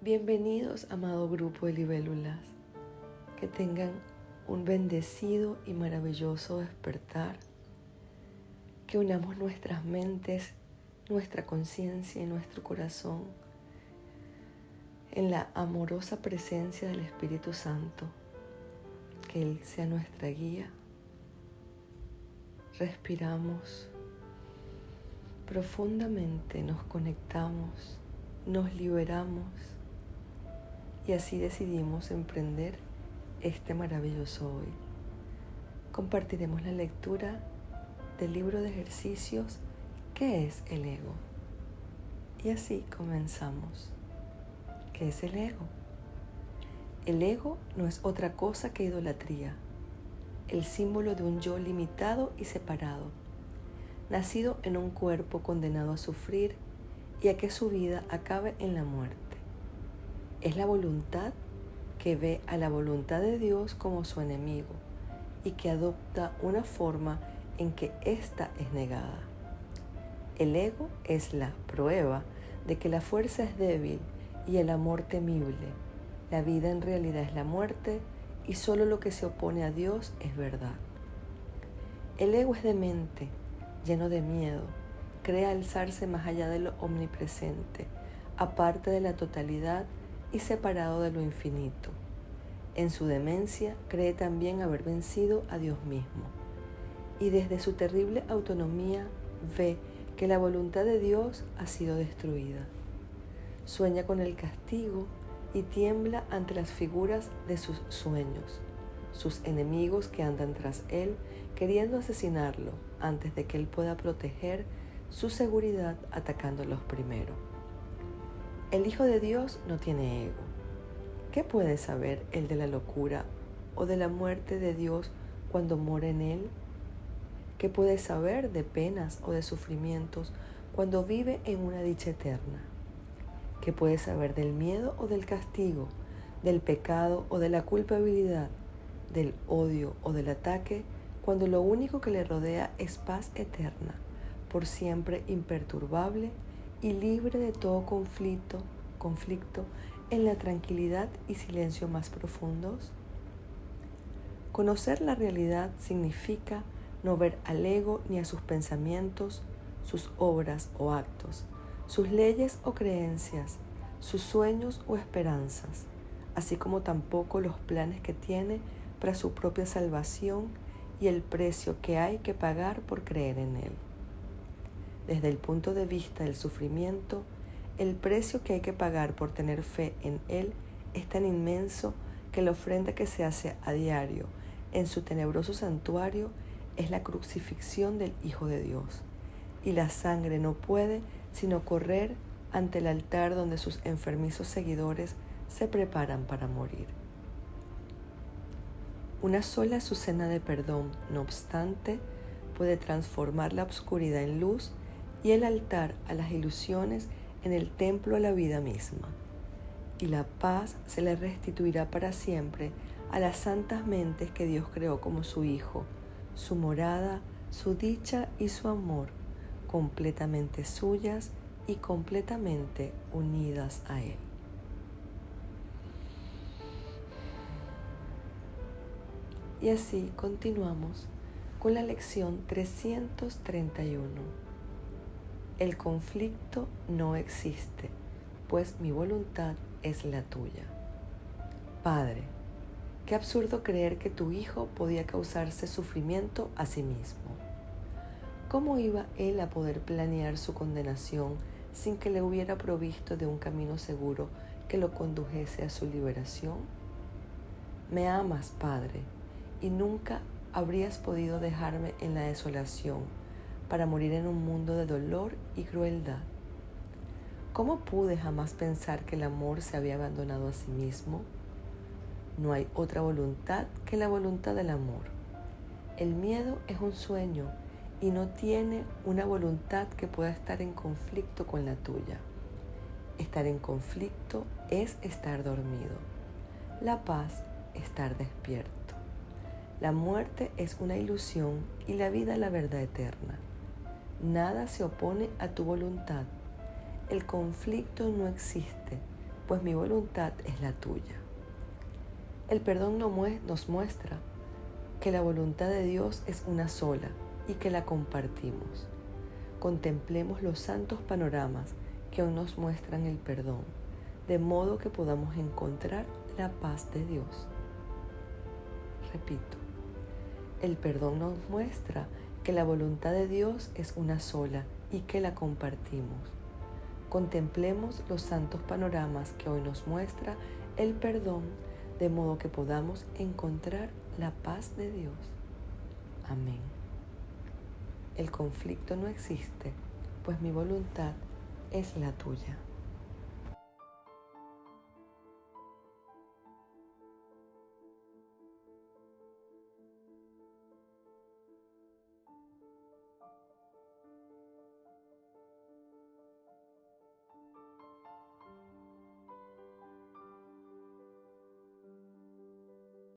Bienvenidos, amado grupo de libélulas. Que tengan un bendecido y maravilloso despertar. Que unamos nuestras mentes, nuestra conciencia y nuestro corazón en la amorosa presencia del Espíritu Santo. Que Él sea nuestra guía. Respiramos profundamente, nos conectamos, nos liberamos y así decidimos emprender este maravilloso hoy. Compartiremos la lectura del libro de ejercicios ¿Qué es el ego? Y así comenzamos. ¿Qué es el ego? El ego no es otra cosa que idolatría, el símbolo de un yo limitado y separado, nacido en un cuerpo condenado a sufrir y a que su vida acabe en la muerte. Es la voluntad que ve a la voluntad de Dios como su enemigo y que adopta una forma en que ésta es negada. El ego es la prueba de que la fuerza es débil y el amor temible. La vida en realidad es la muerte y solo lo que se opone a Dios es verdad. El ego es demente, lleno de miedo, cree alzarse más allá de lo omnipresente, aparte de la totalidad y separado de lo infinito. En su demencia cree también haber vencido a Dios mismo, y desde su terrible autonomía ve que la voluntad de Dios ha sido destruida. Sueña con el castigo y tiembla ante las figuras de sus sueños, sus enemigos que andan tras él queriendo asesinarlo antes de que él pueda proteger su seguridad atacándolos primero. El Hijo de Dios no tiene ego. ¿Qué puede saber él de la locura o de la muerte de Dios cuando mora en él? ¿Qué puede saber de penas o de sufrimientos cuando vive en una dicha eterna? ¿Qué puede saber del miedo o del castigo, del pecado o de la culpabilidad, del odio o del ataque, cuando lo único que le rodea es paz eterna, por siempre imperturbable y libre de todo conflicto en la tranquilidad y silencio más profundos? Conocer la realidad significa no ver al ego ni a sus pensamientos, sus obras o actos, sus leyes o creencias, sus sueños o esperanzas, así como tampoco los planes que tiene para su propia salvación y el precio que hay que pagar por creer en él. Desde el punto de vista del sufrimiento, el precio que hay que pagar por tener fe en él es tan inmenso que la ofrenda que se hace a diario en su tenebroso santuario es la crucifixión del Hijo de Dios, y la sangre no puede sino correr ante el altar donde sus enfermizos seguidores se preparan para morir. Una sola azucena de perdón, no obstante, puede transformar la oscuridad en luz y el altar a las ilusiones en el templo a la vida misma. Y la paz se le restituirá para siempre a las santas mentes que Dios creó como su Hijo, su morada, su dicha y su amor, completamente suyas y completamente unidas a Él. Y así continuamos con la lección 331. El conflicto no existe, pues mi voluntad es la tuya. Padre, qué absurdo creer que tu hijo podía causarse sufrimiento a sí mismo. ¿Cómo iba él a poder planear su condenación sin que le hubiera provisto de un camino seguro que lo condujese a su liberación? Me amas, Padre, y nunca habrías podido dejarme en la desolación para morir en un mundo de dolor y crueldad. ¿Cómo pude jamás pensar que el amor se había abandonado a sí mismo? No hay otra voluntad que la voluntad del amor. El miedo es un sueño y no tiene una voluntad que pueda estar en conflicto con la tuya. Estar en conflicto es estar dormido. La paz, estar despierto. La muerte es una ilusión y la vida la verdad eterna. Nada se opone a tu voluntad. El conflicto no existe, pues mi voluntad es la tuya. El perdón nos muestra que la voluntad de Dios es una sola y que la compartimos. Contemplemos los santos panoramas que aún nos muestran el perdón, de modo que podamos encontrar la paz de Dios. Repito, el perdón nos muestra que la voluntad de Dios es una sola y que la compartimos. Contemplemos los santos panoramas que hoy nos muestra el perdón, de modo que podamos encontrar la paz de Dios. Amén. El conflicto no existe, pues mi voluntad es la tuya.